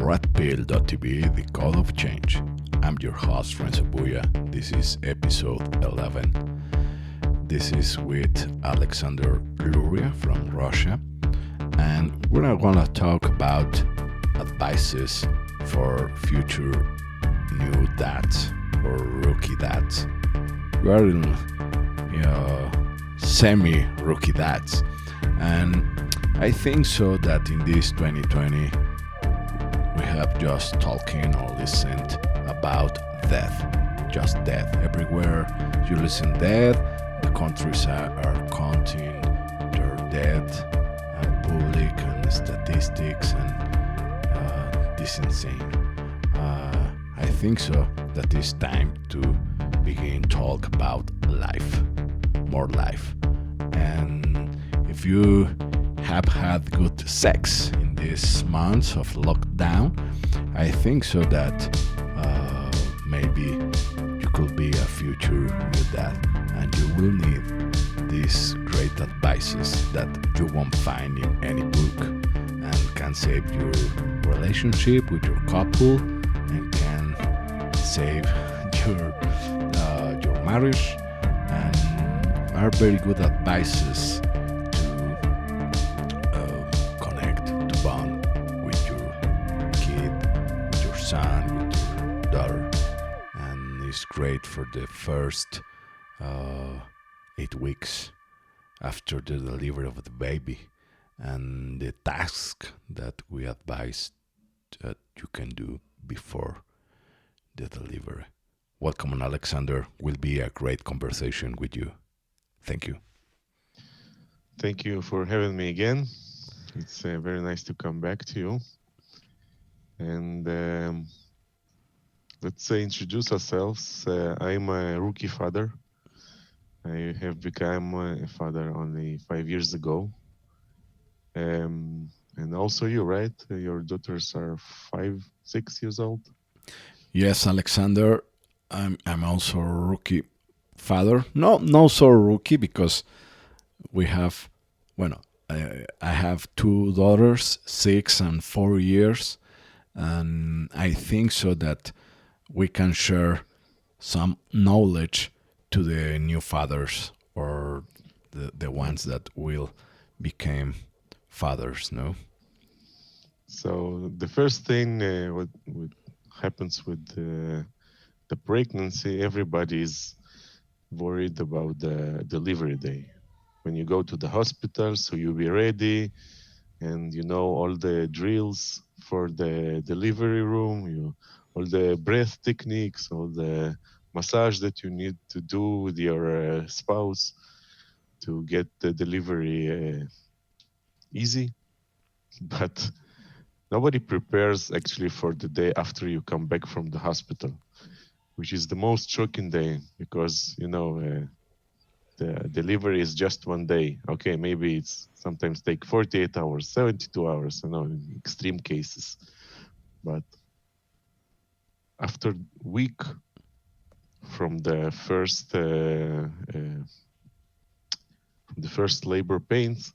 redpill.tv, the code of change. I'm your host, Renzo. This is episode 11. This is with Alexander Luria from Russia, and we're not going to talk about advices for future new dads or rookie dads. We are in semi-rookie dads, and I think so that in this 2020 we have just talking or listened about death, just death. Everywhere you listen death, the countries are counting their death and public and statistics, and this insane. I think so that it's time to begin talk about life, more life. And if you have had good sex in these months of lockdown, I think so that maybe you could be a future new dad, and you will need these great advices that you won't find in any book, and can save your relationship with your couple, and can save your marriage, and are very good advices son, with your daughter, and it's great for the first 8 weeks after the delivery of the baby, and the task that we advise that you can do before the delivery. Welcome, Alexander. Will be a great conversation with you. Thank you. Thank you for having me again. It's very nice to come back to you. And let's introduce ourselves. I'm a rookie father. I have become a father only 5 years ago. And also you, right? Your daughters are 5, 6 years old? Yes, Alexander. I'm also a rookie father. No so rookie, because we have, I have 2 daughters, 6 and 4 years. And I think so that we can share some knowledge to the new fathers, or the ones that will become fathers, no? So the first thing, what happens with the pregnancy, everybody is worried about the delivery day. When you go to the hospital, so you be ready, and you know all the drills for the delivery room, all the breath techniques, all the massage that you need to do with your spouse to get the delivery easy. But nobody prepares actually for the day after you come back from the hospital, which is the most shocking day, because the delivery is just one day. Okay, maybe it's sometimes take 48 hours, 72 hours, in extreme cases. But after week from the first labor pains,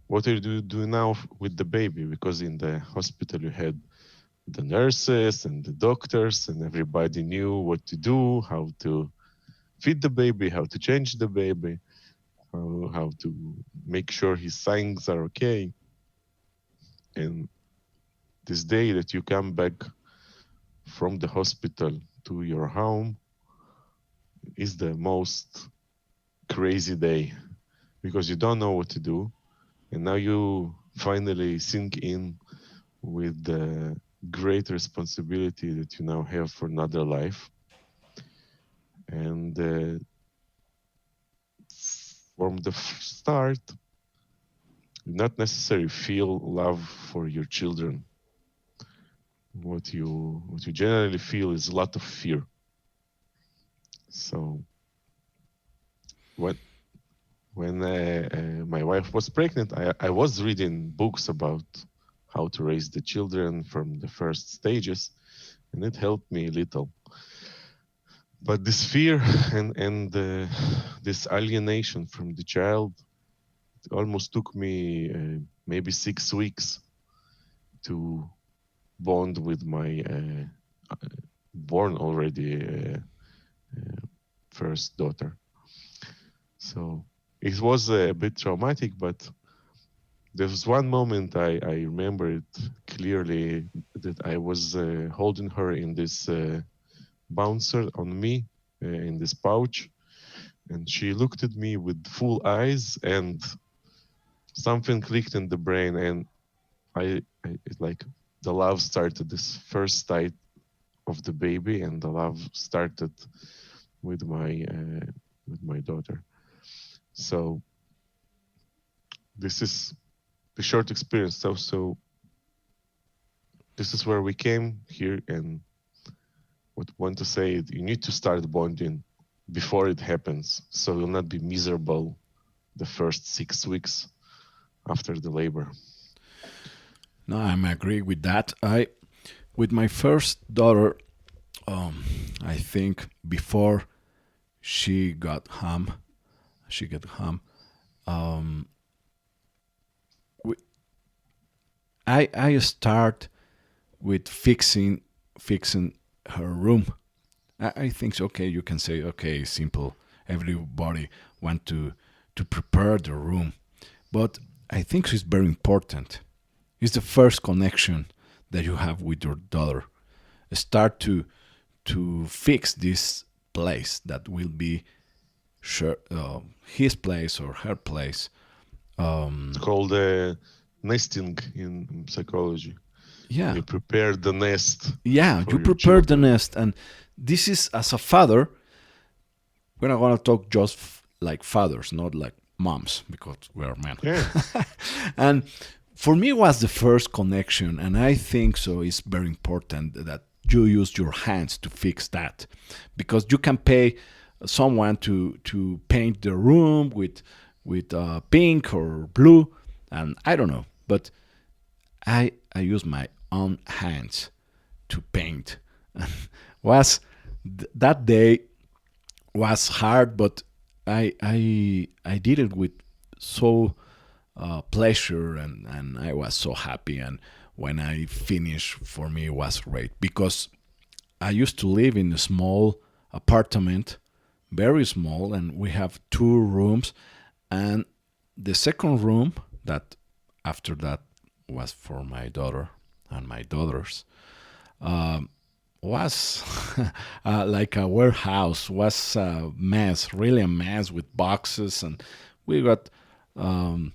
what do you do now with the baby? Because in the hospital you had the nurses and the doctors, and everybody knew what to do, how to feed the baby, how to change the baby, how to make sure his signs are okay. And this day that you come back from the hospital to your home is the most crazy day, because you don't know what to do. And now you finally sink in with the great responsibility that you now have for another life. And from the start, you not necessarily feel love for your children. What you generally feel is a lot of fear. So when my wife was pregnant, I was reading books about how to raise the children from the first stages, and it helped me a little. But this fear and this alienation from the child, it almost took me maybe 6 weeks to bond with my born already first daughter. So it was a bit traumatic, but there was one moment I remember it clearly, that I was holding her in this bouncer on me, in this pouch, and she looked at me with full eyes, and something clicked in the brain, and it like the love started, this first sight of the baby, and the love started with my daughter. So this is the short experience. So this is where we came here, and what I want to say is you need to start bonding before it happens, so you'll not be miserable the first 6 weeks after the labor. No, I'm agree with that. I with my first daughter, I think before she got home, she got home. Um, we, I start with fixing her room. I think so. Okay, you can say okay, simple. Everybody want to prepare the room, but I think it's very important. It's the first connection that you have with your daughter. Start to fix this place that will be sure, his place or her place. It's Um, called nesting in psychology. yeah, You prepare the nest yeah. You for your prepare the children. nest, and this is as a father. We're not gonna talk just like fathers, not like moms, because we are men. Yeah, And for me, it was the first connection, and I think so. It's very important that you use your hands to fix that, because you can pay someone to paint the room with pink or blue, and I don't know, but I use my own hands to paint. was that day was hard, but I did it with so pleasure, and I was so happy. And when I finished, for me it was great, because I used to live in a small apartment, very small, and we have two rooms, and the second room that after that was for my daughter and my daughters, was like a warehouse, was a mess, really a mess with boxes, and we got um,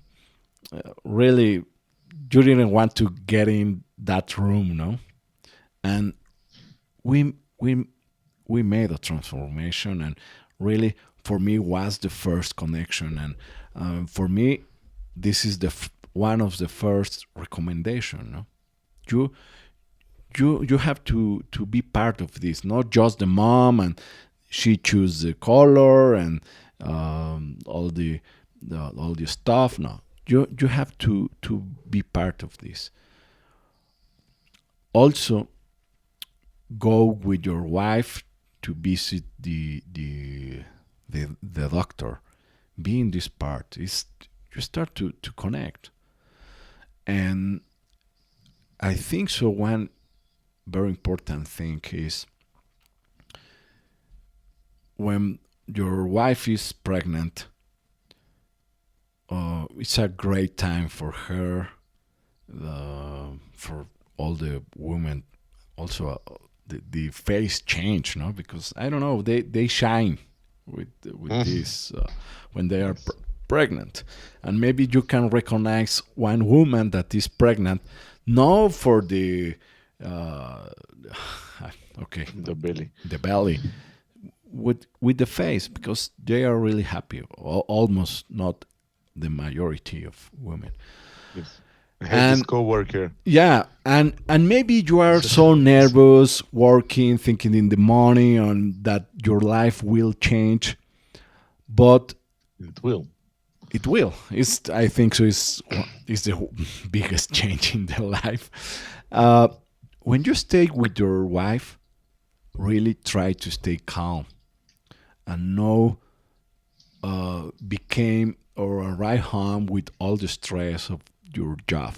really, you didn't want to get in that room, no? And we we we made a transformation, and really for me was the first connection, and for me this is one of the first recommendation, no? you you have to be part of this, not just the mom and she choose the color and all the stuff. No, you have to be part of this. Also, go with your wife to visit the doctor. Be in this part. Is you start to connect, and I think so. One very important thing is when your wife is pregnant, it's a great time for her, for all the women. Also, the face change, no? Because I don't know, they shine with this when they are yes. pregnant, and maybe you can recognize one woman that is pregnant, not for the uh, okay, The belly. the belly, with the face, because they are really happy. Almost not the majority of women. Yes. I had this And coworker. yeah, and maybe you are so nervous working, thinking in the morning on that your life will change, but It will. it will. It's, I think so. It's the biggest change in their life. Uh, when you stay with your wife, really try to stay calm and no became or arrive home with all the stress of your job.